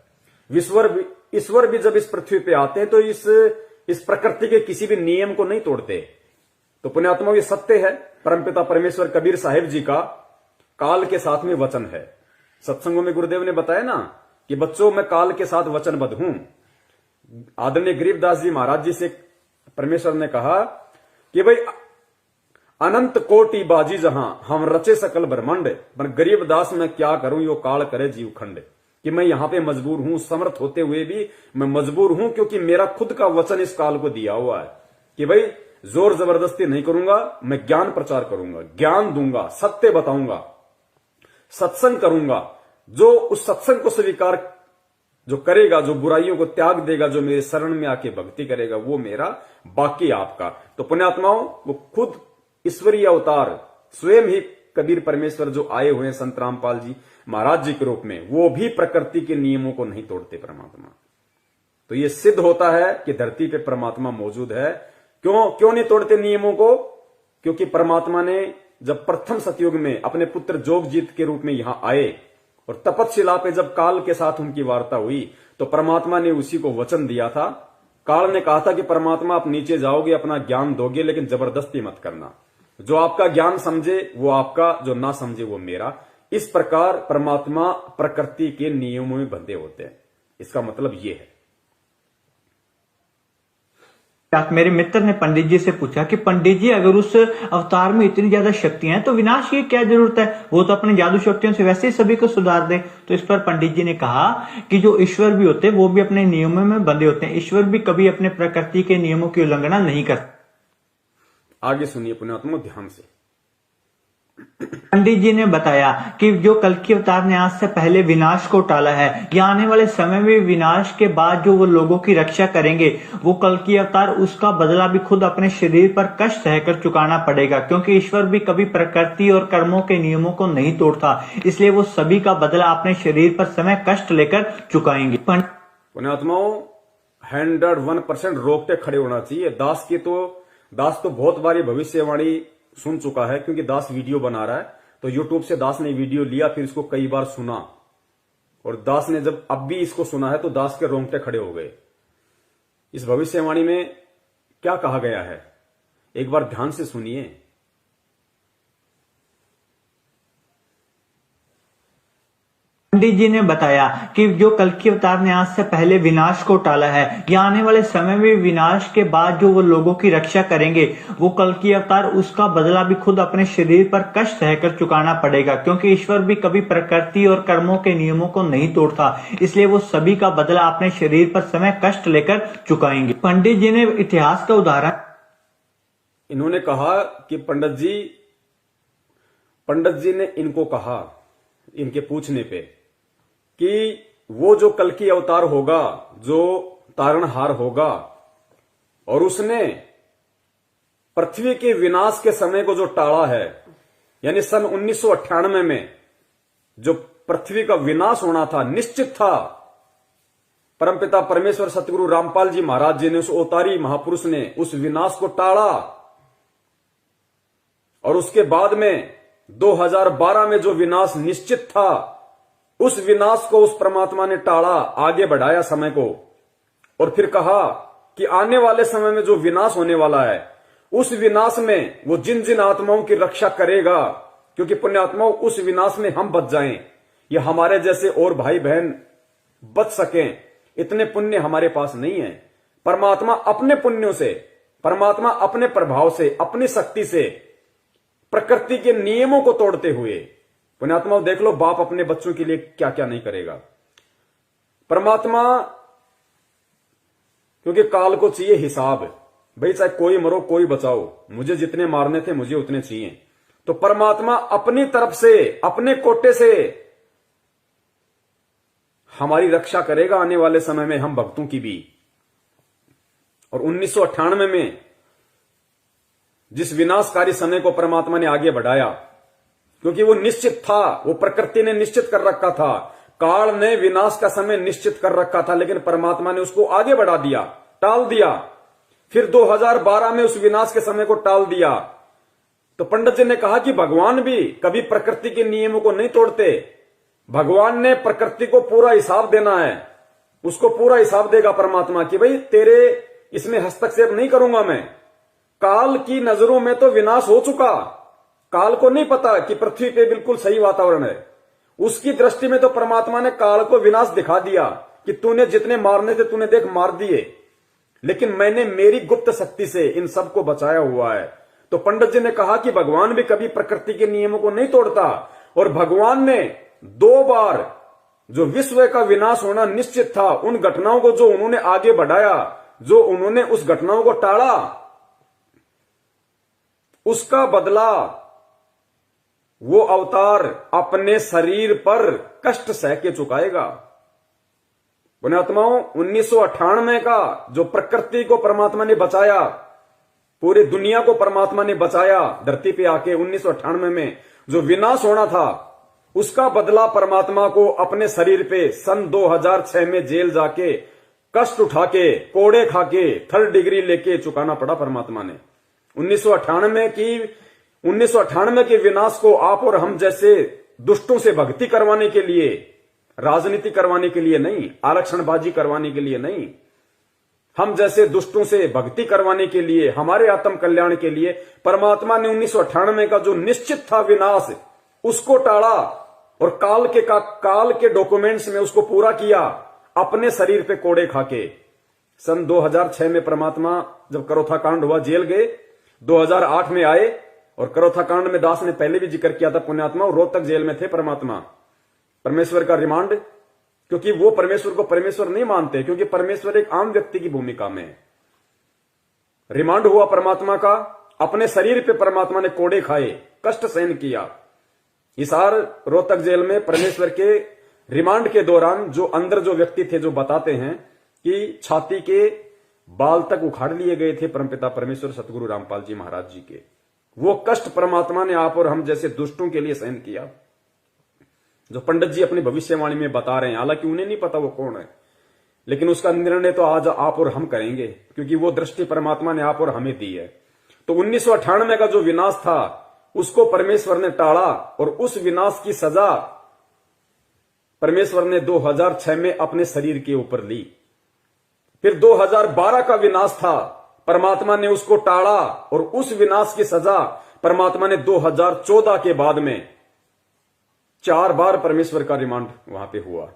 ईश्वर भी जब इस पृथ्वी पे आते हैं तो इस इस प्रकृति के किसी भी नियम को नहीं तोड़ते। तो पुण्यात्माओं, ये सत्य है। परमपिता परमेश्वर कबीर साहिब जी का काल के साथ में वचन है। सत्संगों में गुरुदेव ने बताया ना कि बच्चों, मैं काल के साथ वचनबद्ध हूं। आदरणीय गरीबदास जी महाराज जी से परमेश्वर ने कहा कि भाई अनंत कोटि बाजी जहां हम रचे सकल ब्रह्मांड, पर गरीबदास मैं क्या करूं, यो काल करे जीव खंड। कि मैं यहां पे मजबूर हूं, समर्थ होते हुए भी मैं मजबूर हूं, क्योंकि मेरा खुद का वचन इस काल को दिया हुआ है कि भाई जोर जबरदस्ती नहीं करूंगा, मैं ज्ञान प्रचार करूंगा, ज्ञान दूंगा, सत्य बताऊंगा, सत्संग करूंगा। जो उस सत्संग को स्वीकार जो करेगा, जो बुराइयों को त्याग देगा, जो मेरे शरण में आके भक्ति करेगा, वो मेरा, बाकी आपका। तो पुण्यात्माओं, वो खुद ईश्वरीय अवतार स्वयं ही कबीर परमेश्वर जो आए हुए हैं संत रामपाल जी महाराज जी के रूप में, वो भी प्रकृति के नियमों को नहीं तोड़ते परमात्मा। तो ये सिद्ध होता है कि धरती पे परमात्मा मौजूद है। क्यों नहीं तोड़ते नियमों को? क्योंकि परमात्मा ने जब प्रथम सतयुग में अपने पुत्र जोगजीत के रूप में यहां आए और तपतशिला पे जब काल के साथ उनकी वार्ता हुई, तो परमात्मा ने उसी को वचन दिया था। काल ने कहा था कि परमात्मा आप नीचे जाओगे, अपना ज्ञान दोगे, लेकिन जबरदस्ती मत करना। जो आपका ज्ञान समझे वो आपका, जो ना समझे वो मेरा। इस प्रकार परमात्मा प्रकृति के नियमों में बंधे होते हैं। इसका मतलब ये है। मेरे मित्र ने पंडित जी से पूछा कि पंडित जी, अगर उस अवतार में इतनी ज्यादा शक्तियां हैं तो विनाश की क्या जरूरत है, वो तो अपनी जादू शक्तियों से वैसे ही सभी को सुधार दे। तो इस पर पंडित जी ने कहा कि जो ईश्वर भी होते हैं वो भी अपने नियमों में बंधे होते हैं। ईश्वर भी कभी अपने प्रकृति के नियमों की उल्लंघना नहीं करते। आगे सुनिए पुण्यात्मा ध्यान से। पंडित जी ने बताया कि जो कल्कि अवतार ने आज से पहले विनाश को टाला है, या आने वाले समय में विनाश के बाद जो वो लोगों की रक्षा करेंगे, वो कल्कि अवतार, उसका बदला भी खुद अपने शरीर पर कष्ट सहकर चुकाना पड़ेगा। क्योंकि ईश्वर भी कभी प्रकृति और कर्मों के नियमों को नहीं तोड़ता, इसलिए वो सभी का बदला अपने शरीर पर समय कष्ट लेकर चुकाएंगे। पुण्यात्माओं, 101% रोक के खड़े होना चाहिए। दास तो बहुत बारी भविष्यवाणी सुन चुका है, क्योंकि दास वीडियो बना रहा है। तो यूट्यूब से दास ने वीडियो लिया, फिर इसको कई बार सुना, और दास ने जब अब भी इसको सुना है तो दास के रोंगटे खड़े हो गए। इस भविष्यवाणी में क्या कहा गया है, एक बार ध्यान से सुनिए। पंडित जी ने बताया कि जो कल्कि अवतार ने आज से पहले विनाश को टाला है, या आने वाले समय में विनाश के बाद जो वो लोगों की रक्षा करेंगे, वो कल्कि अवतार, उसका बदला भी खुद अपने शरीर पर कष्ट सहकर चुकाना पड़ेगा। क्योंकि ईश्वर भी कभी प्रकृति और कर्मों के नियमों को नहीं तोड़ता, इसलिए वो सभी का बदला अपने शरीर पर समय कष्ट लेकर चुकाएंगे। पंडित जी ने इतिहास का उदाहरण, इन्होंने कहा कि पंडित जी ने इनको कहा, इनके पूछने पे, कि वो जो कल्कि अवतार होगा, जो तारणहार होगा, और उसने पृथ्वी के विनाश के समय को जो टाला है, यानी सन 1998 में जो पृथ्वी का विनाश होना था, निश्चित था। परमपिता परमेश्वर सतगुरु रामपाल जी महाराज जी ने, उस अवतारी महापुरुष ने उस विनाश को टाला। और उसके बाद में 2012 में जो विनाश निश्चित था, उस विनाश को उस परमात्मा ने टाला, आगे बढ़ाया समय को, और फिर कहा कि आने वाले समय में जो विनाश होने वाला है, उस विनाश में वो जिन जिन आत्माओं की रक्षा करेगा, क्योंकि पुण्यात्माओं, उस विनाश में हम बच जाएं, या हमारे जैसे और भाई बहन बच सकें, इतने पुण्य हमारे पास नहीं है। परमात्मा अपने पुण्यों से, परमात्मा अपने प्रभाव से, अपनी शक्ति से, प्रकृति के नियमों को तोड़ते हुए, पुण्यात्मा देख लो, बाप अपने बच्चों के लिए क्या क्या नहीं करेगा। परमात्मा, क्योंकि काल को चाहिए हिसाब, भाई चाहे कोई मरो कोई बचाओ, मुझे जितने मारने थे मुझे उतने चाहिए। तो परमात्मा अपनी तरफ से, अपने कोटे से हमारी रक्षा करेगा आने वाले समय में, हम भक्तों की भी। और 1998 में जिस विनाशकारी समय को परमात्मा ने आगे बढ़ाया, क्योंकि वो निश्चित था, वो प्रकृति ने निश्चित कर रखा था, काल ने विनाश का समय निश्चित कर रखा था, लेकिन परमात्मा ने उसको आगे बढ़ा दिया, टाल दिया। फिर 2012 में उस विनाश के समय को टाल दिया। तो पंडित जी ने कहा कि भगवान भी कभी प्रकृति के नियमों को नहीं तोड़ते। भगवान ने प्रकृति को पूरा हिसाब देना है, उसको पूरा हिसाब देगा परमात्मा कि भाई तेरे इसमें हस्तक्षेप नहीं करूंगा मैं। काल की नजरों में तो विनाश हो चुका। काल को नहीं पता कि पृथ्वी पे बिल्कुल सही वातावरण है। उसकी दृष्टि में तो परमात्मा ने काल को विनाश दिखा दिया कि तूने जितने मारने थे तूने देख मार दिए, लेकिन मैंने मेरी गुप्त शक्ति से इन सबको बचाया हुआ है। तो पंडित जी ने कहा कि भगवान भी कभी प्रकृति के नियमों को नहीं तोड़ता, और भगवान ने 2 बार जो विश्व का विनाश होना निश्चित था, उन घटनाओं को जो उन्होंने आगे बढ़ाया, जो उन्होंने उस घटनाओं को टाला, उसका बदला वो अवतार अपने शरीर पर कष्ट सह के चुकाएगा। पुण्यात्माओं, 1998 का जो प्रकृति को परमात्मा ने बचाया, पूरी दुनिया को परमात्मा ने बचाया, धरती पे आके 1998 में जो विनाश होना था, उसका बदला परमात्मा को अपने शरीर पे सन 2006 में जेल जाके कष्ट उठा के कोड़े खा के 3rd डिग्री लेके चुकाना पड़ा परमात्मा ने। 1998 के विनाश को आप और हम जैसे दुष्टों से भक्ति करवाने के लिए, राजनीति करवाने के लिए नहीं, आरक्षणबाजी करवाने के लिए नहीं, हम जैसे दुष्टों से भक्ति करवाने के लिए, हमारे आत्म कल्याण के लिए परमात्मा ने 1998 का जो निश्चित था विनाश, उसको टाला और काल के डॉक्यूमेंट्स में उसको पूरा किया, अपने शरीर पे कोड़े खाके। सन 2006 में परमात्मा जब करोथा कांड हुआ जेल गए, 2008 में आए, और करोथा कांड में दास ने पहले भी जिक्र किया था पुण्यात्मा, रोहतक जेल में थे परमात्मा। परमेश्वर का रिमांड, क्योंकि वो परमेश्वर को परमेश्वर नहीं मानते, क्योंकि परमेश्वर एक आम व्यक्ति की भूमिका में है। रिमांड हुआ परमात्मा का, अपने शरीर पे परमात्मा ने कोड़े खाए, कष्ट सहन किया। हिसार रोहतक जेल में परमेश्वर के रिमांड के दौरान जो अंदर जो व्यक्ति थे, जो बताते हैं कि छाती के बाल तक उखाड़ लिए गए थे परमपिता परमेश्वर सतगुरु रामपाल जी महाराज जी के। वो कष्ट परमात्मा ने आप और हम जैसे दुष्टों के लिए सहन किया, जो पंडित जी अपनी भविष्यवाणी में बता रहे हैं। हालांकि उन्हें नहीं पता वो कौन है, लेकिन उसका निर्णय तो आज आप और हम करेंगे, क्योंकि वो दृष्टि परमात्मा ने आप और हमें दी है। तो 1998 का जो विनाश था, उसको परमेश्वर ने टाला, और उस विनाश की सजा परमेश्वर ने 2006 में अपने शरीर के ऊपर ली। फिर 2012 का विनाश था, परमात्मा ने उसको टाला, और उस विनाश की सजा परमात्मा ने 2014 के बाद में 4 बार परमेश्वर का रिमांड वहां पे हुआ।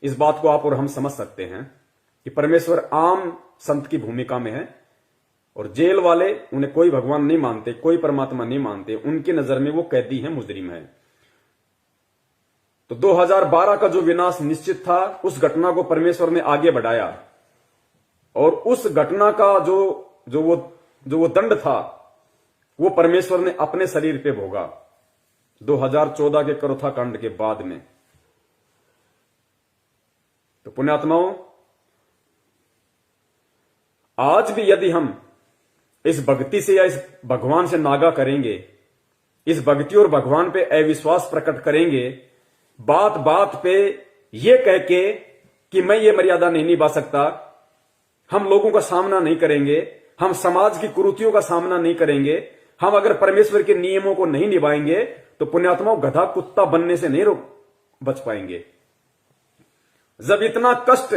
इस बात को आप और हम समझ सकते हैं कि परमेश्वर आम संत की भूमिका में है, और जेल वाले उन्हें कोई भगवान नहीं मानते, कोई परमात्मा नहीं मानते, उनकी नजर में वो कैदी है, मुजरिम है। तो 2012 का जो विनाश निश्चित था, उस घटना को परमेश्वर ने आगे बढ़ाया, और उस घटना का जो वो दंड था, वो परमेश्वर ने अपने शरीर पे भोगा 2014 के करोथा कांड के बाद में। तो पुण्यात्माओं, आज भी यदि हम इस भक्ति से या इस भगवान से नागा करेंगे, इस भक्ति और भगवान पे अविश्वास प्रकट करेंगे, बात बात पे ये कह के कि मैं ये मर्यादा नहीं निभा सकता, हम लोगों का सामना नहीं करेंगे, हम समाज की कुरीतियों का सामना नहीं करेंगे, हम अगर परमेश्वर के नियमों को नहीं निभाएंगे, तो पुण्यात्माओं गधा कुत्ता बनने से नहीं बच पाएंगे। जब इतना कष्ट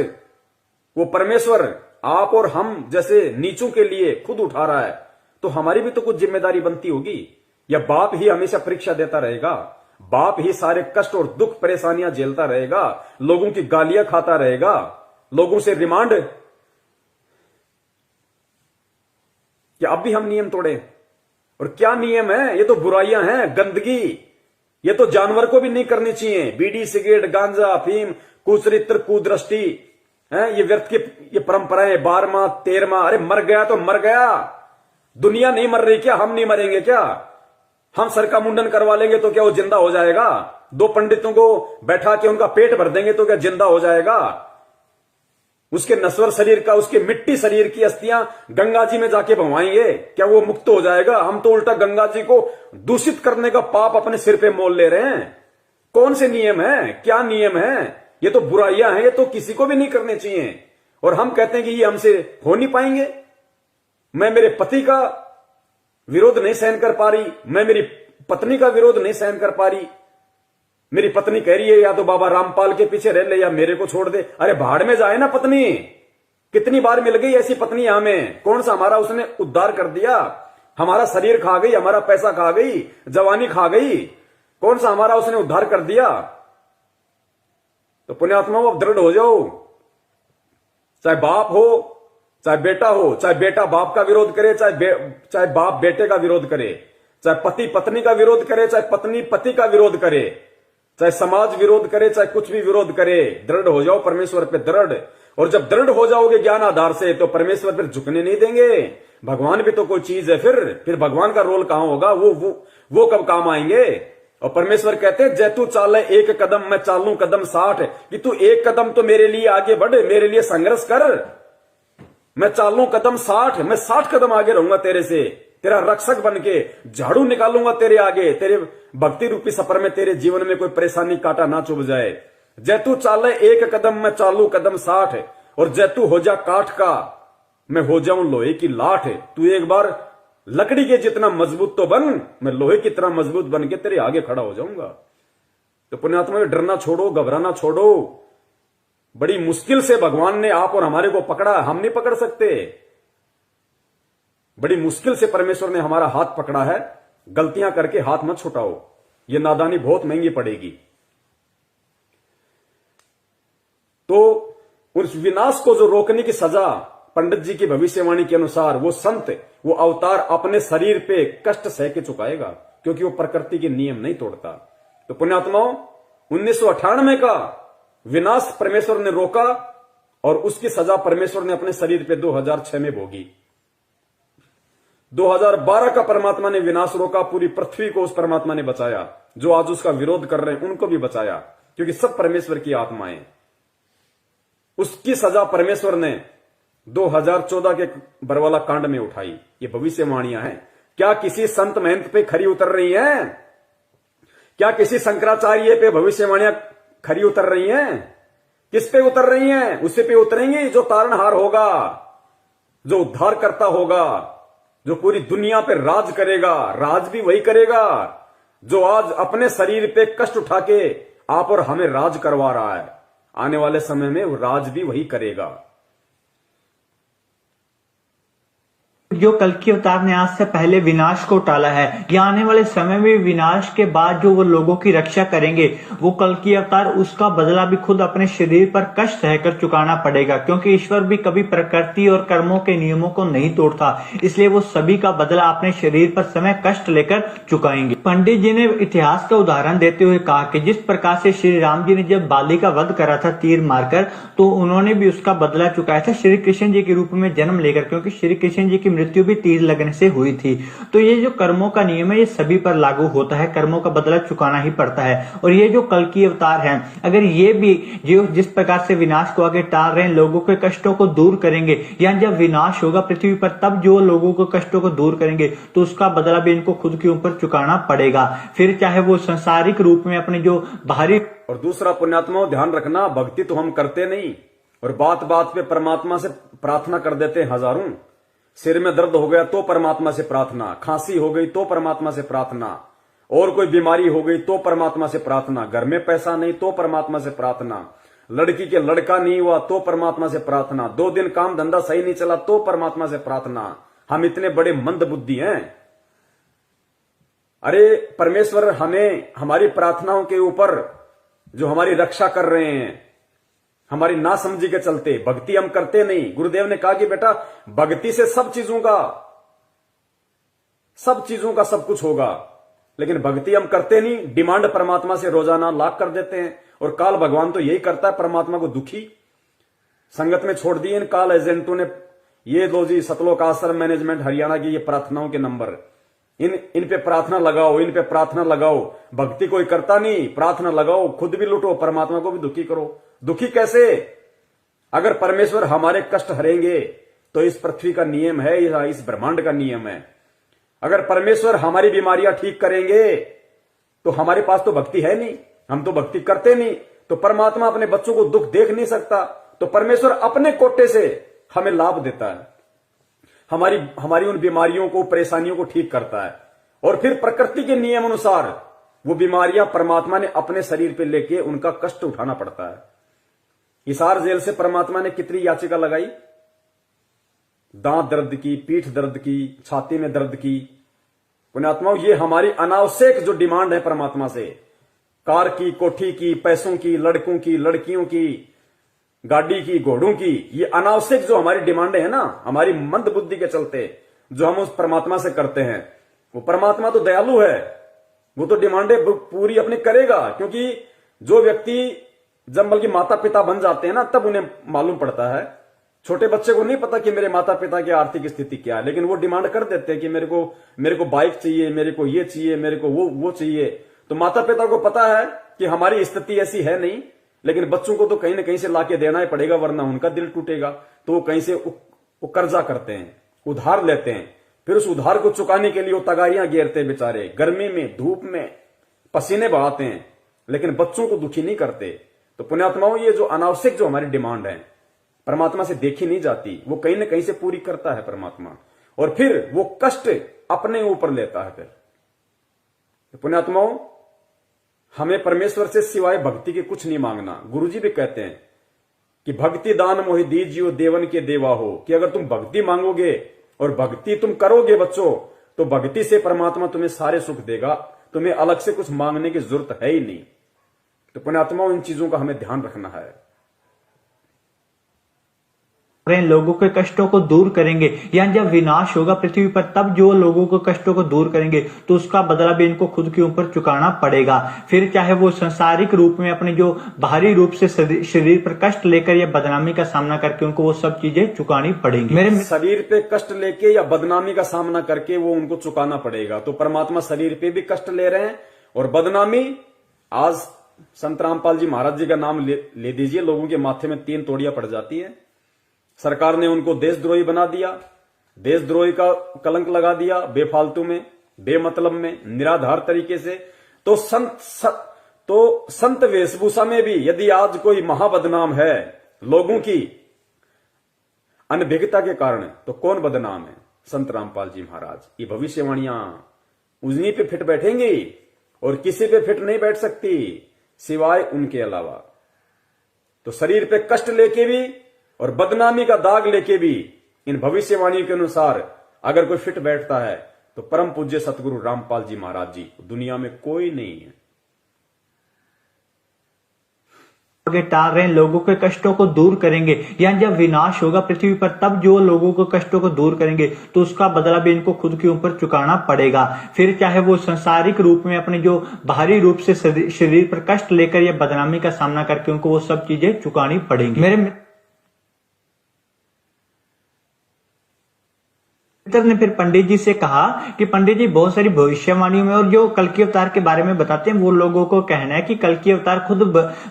वो परमेश्वर आप और हम जैसे नीचों के लिए खुद उठा रहा है, तो हमारी भी तो कुछ जिम्मेदारी बनती होगी। या बाप ही हमेशा परीक्षा देता रहेगा, बाप ही सारे कष्ट और दुख परेशानियां झेलता रहेगा, लोगों की गालियां खाता रहेगा, लोगों से रिमांड, क्या अब भी हम नियम तोड़े? और क्या नियम है? ये तो बुराइयां हैं, गंदगी, ये तो जानवर को भी नहीं करनी चाहिए। बीड़ी, सिगरेट, गांजा, अफीम, कुचरित्र, कुदृष्टि है, ये व्यर्थ की ये परंपराएं, 12वां 13वां। अरे मर गया तो मर गया, दुनिया नहीं मर रही क्या? हम नहीं मरेंगे क्या? हम सर का मुंडन करवा लेंगे तो क्या वो जिंदा हो जाएगा? 2 पंडितों को बैठा के उनका पेट भर देंगे तो क्या जिंदा हो जाएगा? उसके नश्वर शरीर का, उसके मिट्टी शरीर की अस्थियां गंगा जी में जाके बहवाएंगे, क्या वो मुक्त हो जाएगा? हम तो उल्टा गंगा जी को दूषित करने का पाप अपने सिर पे मोल ले रहे हैं। कौन से नियम है? क्या नियम है? ये तो बुराइयां हैं, ये तो किसी को भी नहीं करने चाहिए। और हम कहते हैं कि ये हमसे हो नहीं पाएंगे। मैं मेरे पति का विरोध नहीं सहन कर पा रही, मैं मेरी पत्नी का विरोध नहीं सहन कर पा रही। मेरी पत्नी कह रही है या तो बाबा रामपाल के पीछे रह ले या मेरे को छोड़ दे। अरे भाड़ में जाए ना पत्नी, कितनी बार मिल गई ऐसी पत्नी हमें, कौन सा हमारा उसने उद्धार कर दिया? हमारा शरीर खा गई, हमारा पैसा खा गई, जवानी खा गई, कौन सा हमारा उसने उद्धार कर दिया? तो पुण्यात्माओं अब दृढ़ हो जाओ। चाहे बाप हो, चाहे बेटा हो, चाहे बेटा बाप का विरोध करे, चाहे बाप बेटे का विरोध करे, चाहे पति पत्नी का विरोध करे, चाहे पत्नी पति का विरोध करे, चाहे समाज विरोध करे, चाहे कुछ भी विरोध करे, दृढ़ हो जाओ परमेश्वर पे दृढ़। और जब दृढ़ हो जाओगे ज्ञान आधार से, तो परमेश्वर फिर झुकने नहीं देंगे। भगवान भी तो कोई चीज है, फिर भगवान का रोल कहां होगा? वो कब काम आएंगे? और परमेश्वर कहते हैं, जय तू चाले एक कदम मैं चालूं कदम 60, कि तू एक कदम तो मेरे लिए आगे बढ़, मेरे लिए संघर्ष कर। मैं चालूं कदम 60, मैं 60 कदम आगे रहूंगा तेरे से, तेरा रक्षक बन के झाड़ू निकालूंगा तेरे आगे, तेरे भक्ति रूपी सफर में तेरे जीवन में कोई परेशानी कांटा ना चुभ जाए। जय तू चाले एक कदम मैं चालू कदम 60, और जय तू हो जा काठ का मैं हो जाऊं लोहे की लाठ। तू एक बार लकड़ी के जितना मजबूत तो बन, मैं लोहे की तरह मजबूत बन के तेरे आगे खड़ा हो जाऊंगा। तो पुण्यात्मा में डरना छोड़ो, घबराना छोड़ो। बड़ी मुश्किल से भगवान ने आप और हमारे को पकड़ा, हम नहीं पकड़ सकते। बड़ी मुश्किल से परमेश्वर ने हमारा हाथ पकड़ा है। गलतियां करके हाथ मत छुटाओ, यह नादानी बहुत महंगी पड़ेगी। तो उस विनाश को जो रोकने की सजा पंडित जी की भविष्यवाणी के अनुसार वो संत, वो अवतार अपने शरीर पे कष्ट सह के चुकाएगा, क्योंकि वो प्रकृति के नियम नहीं तोड़ता। तो पुण्यात्माओं, 1998 का विनाश परमेश्वर ने रोका, और उसकी सजा परमेश्वर ने अपने शरीर पे 2006 में भोगी। 2012 का परमात्मा ने विनाश रोका, पूरी पृथ्वी को उस परमात्मा ने बचाया। जो आज उसका विरोध कर रहे हैं उनको भी बचाया, क्योंकि सब परमेश्वर की आत्माएं। उसकी सजा परमेश्वर ने 2014 के बरवाला कांड में उठाई। ये भविष्यवाणियां हैं। क्या किसी संत महंत पे खरी उतर रही हैं? क्या किसी शंकराचार्य पे भविष्यवाणियां खरी उतर रही हैं? किस पे उतर रही हैं? उसी पे उतरेंगी जो तारणहार होगा, जो उद्धार करता होगा, जो पूरी दुनिया पे राज करेगा। राज भी वही करेगा जो आज अपने शरीर पे कष्ट उठा के आप और हमें राज करवा रहा है। आने वाले समय में वो राज भी वही करेगा। जो कल्कि अवतार ने आज से पहले विनाश को टाला है, या आने वाले समय में विनाश के बाद जो वो लोगों की रक्षा करेंगे, वो कल्कि अवतार, उसका बदला भी खुद अपने शरीर पर कष्ट सहकर चुकाना पड़ेगा। क्योंकि ईश्वर भी कभी प्रकृति और कर्मों के नियमों को नहीं तोड़ता, इसलिए वो सभी का बदला अपने शरीर पर समय कष्ट लेकर चुकाएंगे। पंडित जी ने इतिहास का उदाहरण देते हुए कहा कि जिस प्रकार से श्री राम जी ने जब बाली का वध करा था तीर मारकर, तो उन्होंने भी उसका बदला चुकाया था श्री कृष्ण जी के रूप में जन्म लेकर, क्योंकि श्री कृष्ण जी की मृत्यु भी तीर लगने से हुई थी। तो ये जो कर्मों का नियम है, ये सभी पर लागू होता है। कर्मों का बदला चुकाना ही पड़ता है। और ये जो कल्कि अवतार हैं, अगर ये भी जो जिस प्रकार से विनाश को आगे टाल रहे हैं, लोगों के कष्टों को दूर करेंगे, या जब विनाश होगा पृथ्वी पर तब जो लोगों के कष्टों को दूर करेंगे, तो उसका बदला भी इनको खुद के ऊपर चुकाना पड़ेगा। फिर चाहे वो संसारिक रूप में अपने जो बाहरी। और दूसरा पुण्यात्माओं, ध्यान रखना, भक्ति तो हम करते नहीं, और बात बात पे परमात्मा से प्रार्थना कर देते हैं हजारों। सिर में दर्द हो गया तो परमात्मा से प्रार्थना, खांसी हो गई तो परमात्मा से प्रार्थना, और कोई बीमारी हो गई तो परमात्मा से प्रार्थना, घर में पैसा नहीं तो परमात्मा से प्रार्थना, लड़की के लड़का नहीं हुआ तो परमात्मा से प्रार्थना, 2 दिन काम धंधा सही नहीं चला तो परमात्मा से प्रार्थना। हम इतने बड़े मंद बुद्धि हैं। अरे परमेश्वर हमें हमारी प्रार्थनाओं के ऊपर जो हमारी रक्षा कर रहे हैं, हमारी नासमझी के चलते भक्ति हम करते नहीं। गुरुदेव ने कहा कि बेटा भक्ति से सब चीजों का सब कुछ होगा, लेकिन भक्ति हम करते नहीं। डिमांड परमात्मा से रोजाना लाख कर देते हैं, और काल भगवान तो यही करता है, परमात्मा को दुखी संगत में छोड़ दिए इन काल एजेंटों ने। ये लो जी, सतलोक आश्रम मैनेजमेंट हरियाणा की ये प्रार्थनाओं के नंबर, इन पे प्रार्थना लगाओ, इन पे प्रार्थना लगाओ। भक्ति कोई करता नहीं, प्रार्थना लगाओ, खुद भी लुटो, परमात्मा को भी दुखी करो। दुखी कैसे? अगर परमेश्वर हमारे कष्ट हरेंगे तो इस पृथ्वी का नियम है, इस ब्रह्मांड का नियम है। अगर परमेश्वर हमारी बीमारियां ठीक करेंगे तो हमारे पास तो भक्ति है नहीं, हम तो भक्ति करते नहीं। तो परमात्मा अपने बच्चों को दुख देख नहीं सकता, तो परमेश्वर अपने कोटे से हमें लाभ देता है, हमारी उन बीमारियों को, परेशानियों को ठीक करता है। और फिर प्रकृति के नियम अनुसार वो बीमारियां परमात्मा ने अपने शरीर पे लेके उनका कष्ट उठाना पड़ता है। हिसार जेल से परमात्मा ने कितनी याचिका लगाई? दांत दर्द की, पीठ दर्द की, छाती में दर्द की। पुण्यात्माओं, ये हमारी अनावश्यक जो डिमांड है परमात्मा से, कार की, कोठी की, पैसों की, लड़कों की, लड़कियों की, गाड़ी की, घोड़ों की, ये अनावश्यक जो हमारी डिमांडें है ना, हमारी मंद बुद्धि के चलते जो हम उस परमात्मा से करते हैं, वो परमात्मा तो दयालु है, वो तो डिमांडें पूरी अपनी करेगा। क्योंकि जो व्यक्ति जब बल्कि माता पिता बन जाते हैं ना, तब उन्हें मालूम पड़ता है। छोटे बच्चे को नहीं पता कि मेरे माता पिता की आर्थिक स्थिति क्या है, लेकिन वो डिमांड कर देते हैं कि मेरे को बाइक चाहिए, मेरे को ये चाहिए, मेरे को वो चाहिए। तो माता पिता को पता है कि हमारी स्थिति ऐसी है नहीं, लेकिन बच्चों को तो कहीं ना कहीं से लाके देना ही पड़ेगा, वरना उनका दिल टूटेगा। तो वो कहीं से वो कर्जा करते हैं, उधार लेते हैं, फिर उस उधार को चुकाने के लिए वो तगारियां घेरते हैं बेचारे, गर्मी में, धूप में पसीने बहाते हैं, लेकिन बच्चों को दुखी नहीं करते। तो पुण्यात्माओं, ये जो अनावश्यक जो हमारी डिमांड है परमात्मा से देखी नहीं जाती, वो कहीं ना कहीं से पूरी करता है परमात्मा, और फिर वो कष्ट अपने ऊपर लेता है। फिर तो पुण्यात्माओं, हमें परमेश्वर से सिवाय भक्ति के कुछ नहीं मांगना। गुरुजी भी कहते हैं कि भक्ति दान मोहि दीजियो देवन के देवा हो, कि अगर तुम भक्ति मांगोगे और भक्ति तुम करोगे बच्चों, तो भक्ति से परमात्मा तुम्हें सारे सुख देगा, तुम्हें अलग से कुछ मांगने की जरूरत है ही नहीं। तो पुण्यात्माओं, इन चीजों का हमें ध्यान रखना है। लोगों के कष्टों को दूर करेंगे, या जब विनाश होगा पृथ्वी पर, तब जो लोगों के कष्टों को दूर करेंगे तो उसका बदला भी इनको खुद के ऊपर चुकाना पड़ेगा। फिर चाहे वो संसारिक रूप में अपने जो बाहरी रूप से शरीर पर कष्ट लेकर या बदनामी का सामना करके उनको वो सब चीजें चुकानी पड़ेंगी। मेरे शरीर पे कष्ट लेके या बदनामी का सामना करके वो उनको चुकाना पड़ेगा। तो परमात्मा शरीर पे भी कष्ट ले रहे हैं और बदनामी, आज संत रामपाल जी महाराज जी का नाम ले दीजिए, लोगों के माथे में 3 तोड़ियां पड़ जाती है। सरकार ने उनको देशद्रोही बना दिया, देशद्रोही का कलंक लगा दिया, बेफालतू में, बेमतलब में, निराधार तरीके से। तो संत वेशभूषा में भी यदि आज कोई महाबदनाम है लोगों की अनभिज्ञता के कारण, तो कौन बदनाम है? संत रामपाल जी महाराज। ये भविष्यवाणियां उन्हीं पे फिट बैठेंगी और किसी पे फिट नहीं बैठ सकती सिवाय उनके अलावा। तो शरीर पे कष्ट लेके भी और बदनामी का दाग लेके भी इन भविष्यवाणियों के अनुसार अगर कोई फिट बैठता है तो परम पूज्य सतगुरु रामपाल जी महाराज जी, दुनिया में कोई नहीं है। टाल रहे हैं, लोगों के कष्टों को दूर करेंगे, या जब विनाश होगा पृथ्वी पर, तब जो लोगों के कष्टों को दूर करेंगे तो उसका बदला भी इनको खुद के ऊपर चुकाना पड़ेगा। फिर चाहे वो संसारिक रूप में अपने जो बाहरी रूप से शरीर पर कष्ट लेकर या बदनामी का सामना करके उनको वो सब चीजें चुकानी पड़ेंगी। मेरे मित्र ने फिर पंडित जी से कहा कि पंडित जी, बहुत सारी भविष्यवाणियों में और जो कल की अवतार के बारे में बताते हैं, वो लोगों को कहना है कि कल की अवतार खुद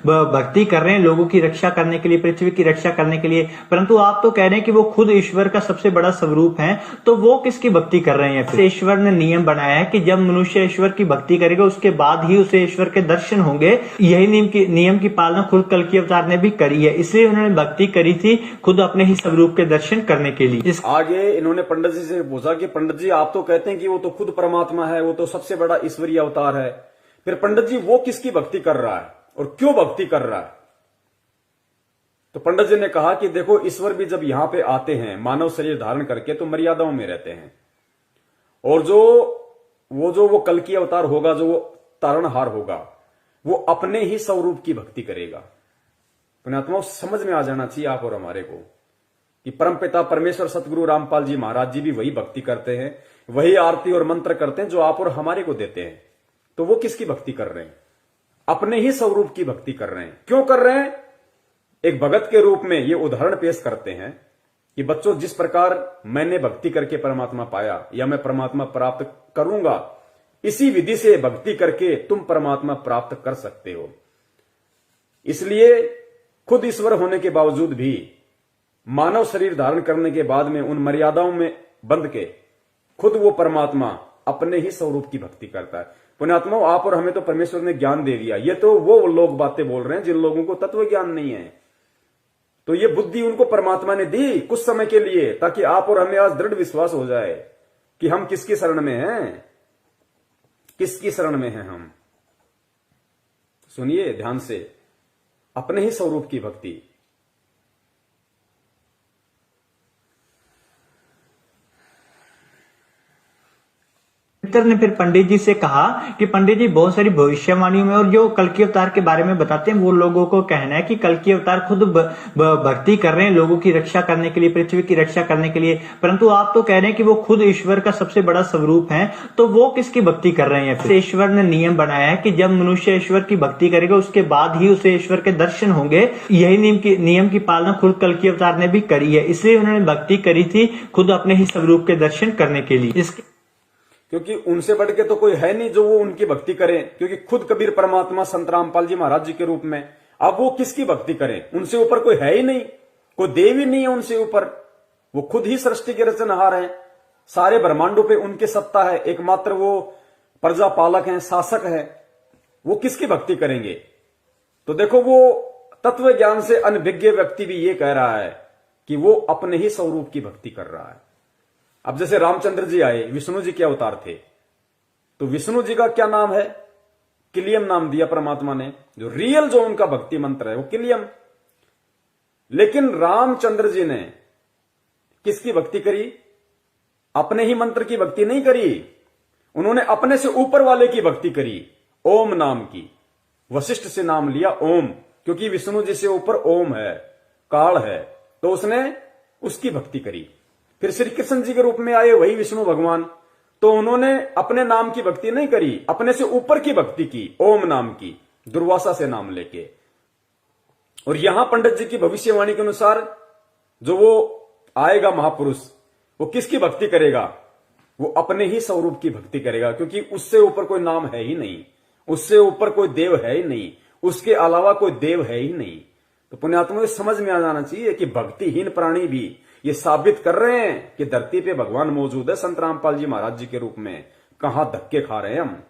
भक्ति कर रहे हैं लोगों की रक्षा करने के लिए, पृथ्वी की रक्षा करने के लिए, परंतु आप तो कह रहे हैं कि वो खुद ईश्वर का सबसे बड़ा स्वरूप है, तो वो किसकी भक्ति कर रहे हैं? ईश्वर ने नियम बनाया है कि जब मनुष्य ईश्वर की भक्ति करेगा उसके बाद ही उसे ईश्वर के दर्शन होंगे। यही नियम की पालना खुद कल की अवतार ने भी करी है, इसलिए उन्होंने भक्ति करी थी खुद अपने ही स्वरूप के दर्शन करने के लिए। आगे इन्होंने पंडित जी से पूछा कि पंडित जी, आप तो कहते हैं कि वो तो खुद परमात्मा है, वो तो सबसे बड़ा ईश्वरीय अवतार है, फिर पंडित जी वो किसकी भक्ति कर रहा है और क्यों भक्ति कर रहा है? तो पंडित जी ने कहा कि देखो, ईश्वर भी जब यहां पे आते हैं मानव शरीर धारण करके तो मर्यादाओं में रहते हैं, और वो कल की अवतार होगा, जो वो तारणहार होगा, वो अपने ही स्वरूप की भक्ति करेगा। पुण्यात्माओं, समझ में आ जाना चाहिए आप और हमारे को कि परमपिता परमेश्वर सतगुरु रामपाल जी महाराज जी भी वही भक्ति करते हैं, वही आरती और मंत्र करते हैं जो आप और हमारे को देते हैं। तो वो किसकी भक्ति कर रहे हैं? अपने ही स्वरूप की भक्ति कर रहे हैं। क्यों कर रहे हैं? एक भगत के रूप में ये उदाहरण पेश करते हैं कि बच्चों, जिस प्रकार मैंने भक्ति करके परमात्मा पाया या मैं परमात्मा प्राप्त करूंगा, इसी विधि से भक्ति करके तुम परमात्मा प्राप्त कर सकते हो। इसलिए खुद ईश्वर होने के बावजूद भी मानव शरीर धारण करने के बाद में उन मर्यादाओं में बंध के खुद वो परमात्मा अपने ही स्वरूप की भक्ति करता है। पुण्यात्माओं, आप और हमें तो परमेश्वर ने ज्ञान दे दिया, ये तो वो लोग बातें बोल रहे हैं जिन लोगों को तत्व ज्ञान नहीं है। तो ये बुद्धि उनको परमात्मा ने दी कुछ समय के लिए, ताकि आप और हमें आज दृढ़ विश्वास हो जाए कि हम किसकी शरण में हैं, किसकी शरण में हैं हम। सुनिए ध्यान से, अपने ही स्वरूप की भक्ति। मित्र ने फिर पंडित जी से कहा कि पंडित जी बहुत सारी भविष्यवाणियों में और जो कल की अवतार के बारे में बताते हैं वो लोगों को कहना है कि कल की अवतार खुद भक्ति कर रहे हैं लोगों की रक्षा करने के लिए, पृथ्वी की रक्षा करने के लिए, परंतु आप तो कह रहे हैं कि वो खुद ईश्वर का सबसे बड़ा स्वरूप है, तो वो किसकी भक्ति कर रहे हैं? फिर ईश्वर ने नियम बनाया है कि जब मनुष्य ईश्वर की भक्ति करेगा उसके बाद ही उसे ईश्वर के दर्शन होंगे। यही नियम की पालना खुद कल की अवतार ने भी करी है, इसलिए उन्होंने भक्ति करी थी खुद अपने ही स्वरूप के दर्शन करने के लिए। क्योंकि उनसे बढ़ के तो कोई है नहीं जो वो उनकी भक्ति करे, क्योंकि खुद कबीर परमात्मा संत रामपाल जी महाराज जी के रूप में, अब वो किसकी भक्ति करें? उनसे ऊपर कोई है ही नहीं, कोई देव ही नहीं है उनसे ऊपर, वो खुद ही सृष्टि के रचनहार हैं, सारे ब्रह्मांडों पे उनकी सत्ता है, एकमात्र वो प्रजा पालक हैं, शासक है, वो किसकी भक्ति करेंगे? तो देखो वो तत्व ज्ञान से अनभिज्ञ व्यक्ति भी ये कह रहा है कि वो अपने ही स्वरूप की भक्ति कर रहा है। अब जैसे रामचंद्र जी आए, विष्णु जी के अवतार थे, तो विष्णु जी का क्या नाम है? किलियम नाम दिया परमात्मा ने, जो रियल जो उनका भक्ति मंत्र है वो किलियम। लेकिन रामचंद्र जी ने किसकी भक्ति करी? अपने ही मंत्र की भक्ति नहीं करी, उन्होंने अपने से ऊपर वाले की भक्ति करी, ओम नाम की। वशिष्ठ से नाम लिया ओम, क्योंकि विष्णु जी से ऊपर ओम है, काल है, तो उसने उसकी भक्ति करी। फिर श्री कृष्ण जी के रूप में आए वही विष्णु भगवान, तो उन्होंने अपने नाम की भक्ति नहीं करी, अपने से ऊपर की भक्ति की, ओम नाम की, दुर्वासा से नाम लेके। और यहां पंडित जी की भविष्यवाणी के अनुसार जो वो आएगा महापुरुष, वो किसकी भक्ति करेगा? वो अपने ही स्वरूप की भक्ति करेगा, क्योंकि उससे ऊपर कोई नाम है ही नहीं, उससे ऊपर कोई देव है ही नहीं, उसके अलावा कोई देव है ही नहीं। तो पुण्यात्मा को समझ में आ जाना चाहिए कि भक्तिहीन प्राणी भी ये साबित कर रहे हैं कि धरती पे भगवान मौजूद है संत रामपाल जी महाराज जी के रूप में। कहां धक्के खा रहे हैं हम।